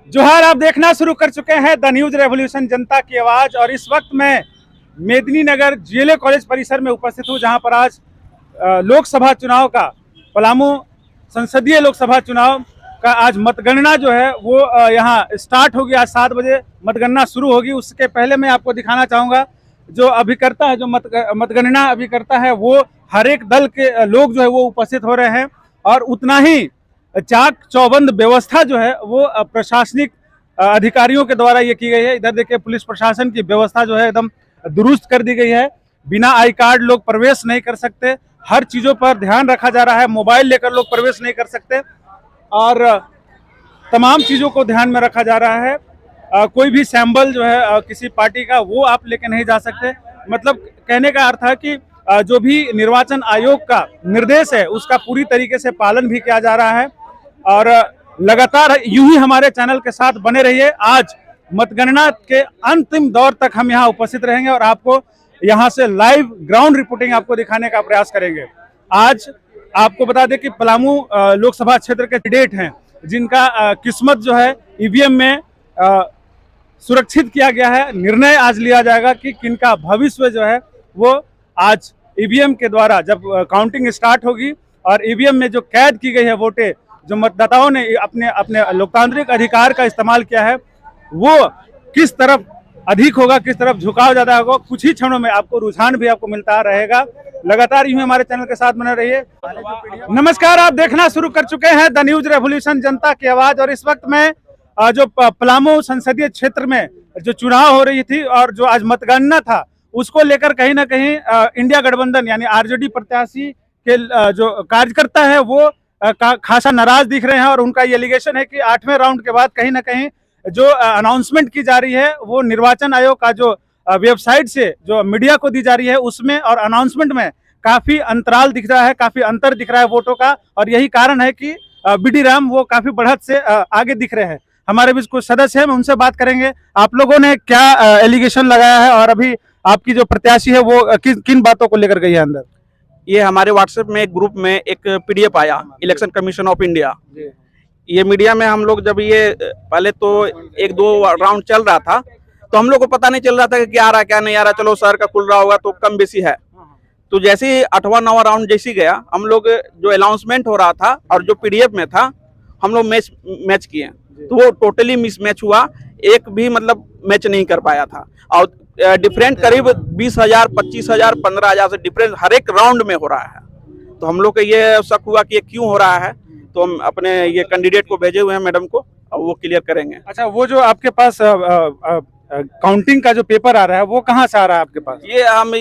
जोहार, आप देखना शुरू कर चुके हैं द न्यूज रेवोल्यूशन, जनता की आवाज। और इस वक्त मैं मेदिनीनगर जीएलए कॉलेज परिसर में उपस्थित हूं, जहां पर आज लोकसभा चुनाव का, पलामू संसदीय लोकसभा चुनाव का आज मतगणना जो है वो यहां स्टार्ट होगी। आज 7 बजे मतगणना शुरू होगी। उसके पहले मैं आपको दिखाना चाहूँगा जो अभिकर्ता है, जो मतगणना अभिकर्ता है, वो हर एक दल के लोग जो है वो उपस्थित हो रहे हैं। और उतना ही चाक चौबंद व्यवस्था जो है वो प्रशासनिक अधिकारियों के द्वारा ये की गई है। इधर देखिए, पुलिस प्रशासन की व्यवस्था जो है एकदम दुरुस्त कर दी गई है। बिना आई कार्ड लोग प्रवेश नहीं कर सकते। हर चीज़ों पर ध्यान रखा जा रहा है। मोबाइल लेकर लोग प्रवेश नहीं कर सकते और तमाम चीज़ों को ध्यान में रखा जा रहा है। कोई भी सैंपल जो है किसी पार्टी का, वो आप लेकर नहीं जा सकते। मतलब कहने का अर्थ है कि जो भी निर्वाचन आयोग का निर्देश है उसका पूरी तरीके से पालन भी किया जा रहा है। और लगातार यूं ही हमारे चैनल के साथ बने रहिए। आज मतगणना के अंतिम दौर तक हम यहां उपस्थित रहेंगे और आपको यहां से लाइव ग्राउंड रिपोर्टिंग आपको दिखाने का प्रयास करेंगे। आज आपको बता दें कि पलामू लोकसभा क्षेत्र के कैंडिडेट हैं जिनका किस्मत जो है ईवीएम में सुरक्षित किया गया है। निर्णय आज लिया जाएगा कि किनका भविष्य जो है वो आज ईवीएम के द्वारा जब काउंटिंग स्टार्ट होगी और ईवीएम में जो कैद की गई है वोटें, जो मतदाताओं ने अपने अपने लोकतांत्रिक अधिकार का इस्तेमाल किया है, वो किस तरफ अधिक होगा, किस तरफ झुकाव ज्यादा होगा। कुछ ही क्षणों में आपको रुझान भी आपको मिलता रहेगा। लगातार यूं हमारे चैनल के साथ बने रहिए। नमस्कार, आप देखना शुरू कर चुके हैं द न्यूज रेवोल्यूशन, जनता की आवाज। और इस वक्त मैं जो पलामू संसदीय क्षेत्र में जो चुनाव हो रही थी और जो आज मतगणना था, उसको लेकर कहीं ना कहीं इंडिया गठबंधन यानी आरजेडी प्रत्याशी के जो कार्यकर्ता है वो खासा नाराज दिख रहे हैं। और उनका ये एलिगेशन है कि 8वें राउंड के बाद कहीं ना कहीं जो अनाउंसमेंट की जा रही है वो निर्वाचन आयोग का जो वेबसाइट से जो मीडिया को दी जा रही है उसमें और अनाउंसमेंट में काफी अंतराल दिख रहा है, काफी अंतर दिख रहा है वोटों का। और यही कारण है कि बीडी राम वो काफी बढ़त से आगे दिख रहे हैं। हमारे बीच कुछ सदस्य हैं, उनसे बात करेंगे। आप लोगों ने क्या एलिगेशन लगाया है और अभी आपकी जो प्रत्याशी है वो किन बातों को लेकर गई है अंदर? ये हमारे व्हाट्सएप में एक ग्रुप में एक पीडीएफ आया, इलेक्शन कमीशन ऑफ इंडिया। ये मीडिया में हम लोग जब ये पहले तो 1-2 राउंड चल रहा था तो हम लोग को पता नहीं चल रहा था कि क्या आ रहा क्या नहीं आ रहा। चलो शहर का खुल रहा होगा तो कम बेसी है। तो जैसे ही 8वां-9वां राउंड जैसी गया, हम लोग जो अनाउंसमेंट हो रहा था और जो पीडीएफ में था, हम लोग मैच किए तो वो टोटली मिसमैच हुआ। एक भी मतलब मैच नहीं कर पाया था। और डिफरेंट करीब 20,000, 25,000, 15,000 से डिफरेंस हर एक राउंड में हो रहा है। तो हम लोग को ये शक हुआ कि ये क्यों हो रहा है। तो हम अपने ये कैंडिडेट को भेजे हुए हैं मैडम को, और वो क्लियर करेंगे। अच्छा, वो जो आपके पास काउंटिंग का जो पेपर आ रहा है वो कहाँ से आ रहा है आपके पास? ये हम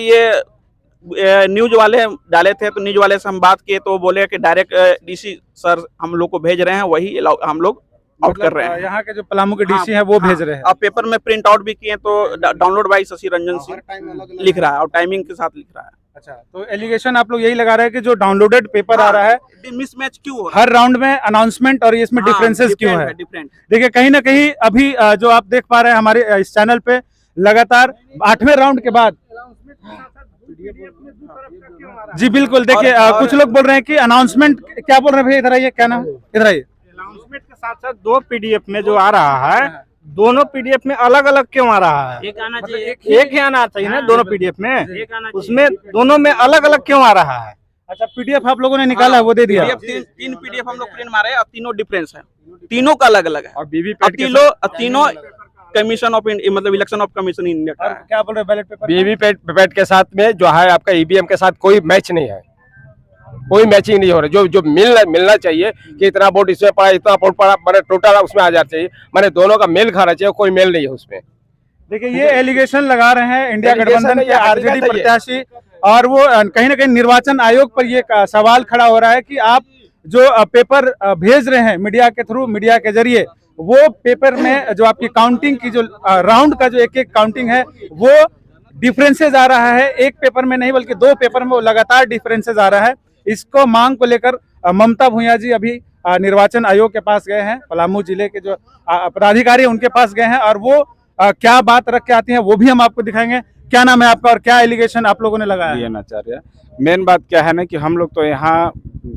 न्यूज वाले डाले थे, तो न्यूज वाले से हम बात किए तो बोले कि डायरेक्ट डीसी सर हम लोग को भेज रहे हैं, वही हम लोग आउट कर रहे हैं। यहाँ के जो पलामू के डीसी हैं वो भेज रहे हैं। अब पेपर में प्रिंट आउट भी किए तो डाउनलोड बाई शशि रंजन सिंह लिख रहा है और टाइमिंग के साथ लिख रहा है। अच्छा, तो एलिगेशन आप लोग यही लगा रहे हैं कि जो डाउनलोडेड पेपर आ रहा है मिसमैच क्यों हो रहा है, हर राउंड में अनाउंसमेंट और इसमें डिफरेंसेस क्यों है? डिफरेंट। देखिए, कहीं ना कहीं अभी जो आप देख पा रहे हैं हमारे इस चैनल पे, लगातार 8वें राउंड के बाद जी बिल्कुल, देखिए कुछ लोग बोल रहे हैं कि अनाउंसमेंट, क्या बोल रहे हैं भैया? इधर आइए, क्या नाम? इधर आइए। अनाउंसमेंट के साथ साथ 2 पीडीएफ में जो आ रहा है, दोनों पीडीएफ में अलग अलग क्यों आ रहा है? एक आना चाहिए, एक ही आना चाहिए ना दोनों पीडीएफ में, उसमें दोनों में अलग अलग क्यों आ रहा है? अच्छा, पीडीएफ आप लोगों ने निकाला है, वो दे दिया? तीन पीडीएफ हम लोग प्रिंट मारे और तीनों डिफरेंस है, तीनों का अलग अलग है। और तीनों कमीशन ऑफ मतलब इलेक्शन ऑफ कमीशन इंडिया का है। क्या बोल रहे हैं? बैलेट पेपर वीवीपैट के साथ में जो है आपका ईवीएम के साथ कोई मैच नहीं है, कोई मैचिंग नहीं हो रहा। जो मिलना चाहिए कि इतना वोट इसमें पड़ा, इतना वोट पड़ा, मैंने टोटल उसमें आ जाना चाहिए, मैंने दोनों का मेल खाना चाहिए, कोई मेल नहीं है उसमें। देखिए, ये एलिगेशन लगा रहे हैं इंडिया गठबंधन के आरजेडी प्रत्याशी। और वो कहीं ना कहीं निर्वाचन आयोग पर ये सवाल खड़ा हो रहा है कि आप जो पेपर भेज रहे हैं मीडिया के थ्रू, मीडिया के जरिए, वो पेपर में जो आपकी काउंटिंग की जो राउंड का जो एक काउंटिंग है वो डिफरेंसेस आ रहा है। एक पेपर में नहीं बल्कि 2 पेपर में वो लगातार डिफरेंसेस आ रहा है। इसको मांग को लेकर ममता भूया जी अभी निर्वाचन आयोग के पास गए हैं। पलामू जिले के जो पदाधिकारी उनके पास गए हैं और वो क्या बात रख के आती हैं वो भी हम आपको दिखाएंगे। क्या नाम है आपका और क्या एलिगेशन आप लोगों ने लगाया है? आचार्य। मेन बात क्या है ना कि हम लोग तो यहाँ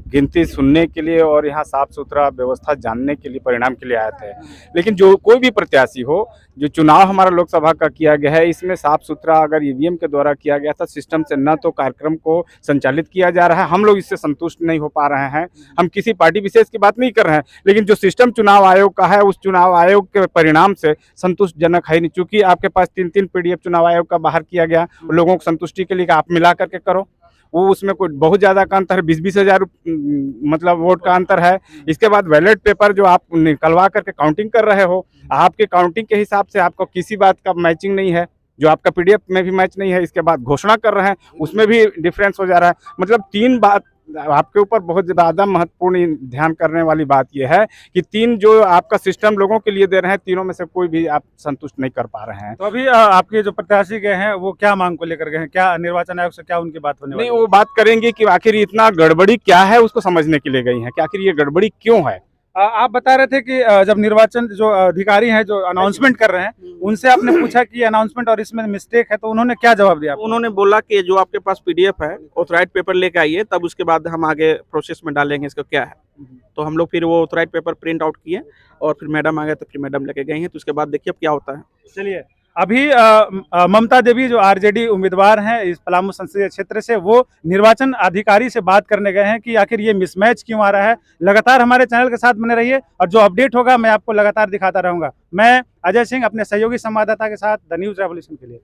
गिनती सुनने के लिए और यहाँ साफ सुथरा व्यवस्था जानने के लिए, परिणाम के लिए आए थे। लेकिन जो कोई भी प्रत्याशी हो, जो चुनाव हमारा लोकसभा का किया गया है, इसमें साफ सुथरा अगर ईवीएम के द्वारा किया गया था सिस्टम से, न तो कार्यक्रम को संचालित किया जा रहा है, हम लोग इससे संतुष्ट नहीं हो पा रहे हैं। हम किसी पार्टी विशेष की बात नहीं कर रहे हैं, लेकिन जो सिस्टम चुनाव आयोग का है, उस चुनाव आयोग के परिणाम से संतुष्टजनक है नहीं। चूंकि आपके पास 3-3 पीडीएफ चुनाव आयोग का बाहर किया गया, लोगों को संतुष्टि के लिए आप मिला करके करो, वो उसमें कोई बहुत ज़्यादा का अंतर है, 20-20 हज़ार मतलब वोट का अंतर है। इसके बाद बैलेट पेपर जो आप निकलवा करके काउंटिंग कर रहे हो, आपके काउंटिंग के हिसाब से आपको किसी बात का मैचिंग नहीं है, जो आपका पीडीएफ में भी मैच नहीं है। इसके बाद घोषणा कर रहे हैं, उसमें भी डिफरेंस हो जा रहा है। मतलब 3 बात आपके ऊपर बहुत ज़्यादा महत्वपूर्ण ध्यान करने वाली बात यह है कि 3 जो आपका सिस्टम लोगों के लिए दे रहे हैं, तीनों में से कोई भी आप संतुष्ट नहीं कर पा रहे हैं। तो अभी आपके जो प्रत्याशी गए हैं वो क्या मांग को लेकर गए हैं? क्या निर्वाचन आयोग से क्या उनकी बात होने वाली नहीं, है? वो बात करेंगे कि आखिर इतना गड़बड़ी क्या है, उसको समझने के लिए गई हैं कि आखिर ये गड़बड़ी क्यों है। आप बता रहे थे कि जब निर्वाचन जो अधिकारी हैं जो अनाउंसमेंट कर रहे हैं, उनसे आपने पूछा कि अनाउंसमेंट और इसमें मिस्टेक है, तो उन्होंने क्या जवाब दिया? उन्होंने बोला कि जो आपके पास पीडीएफ है ऑथराइज पेपर लेके आइए, तब उसके बाद हम आगे प्रोसेस में डालेंगे इसका क्या है। तो हम लोग फिर वो ऑथराइज पेपर प्रिंट आउट किए और फिर मैडम आ गए, तो फिर मैडम लेके गई हैं। तो उसके बाद देखिए अब क्या होता है। चलिए, अभी ममता देवी जो आरजेडी उम्मीदवार हैं इस पलामू संसदीय क्षेत्र से, वो निर्वाचन अधिकारी से बात करने गए हैं कि आखिर ये मिसमैच क्यों आ रहा है। लगातार हमारे चैनल के साथ बने रहिए और जो अपडेट होगा मैं आपको लगातार दिखाता रहूंगा। मैं अजय सिंह अपने सहयोगी संवाददाता के साथ द न्यूज़ रेवोल्यूशन के लिए।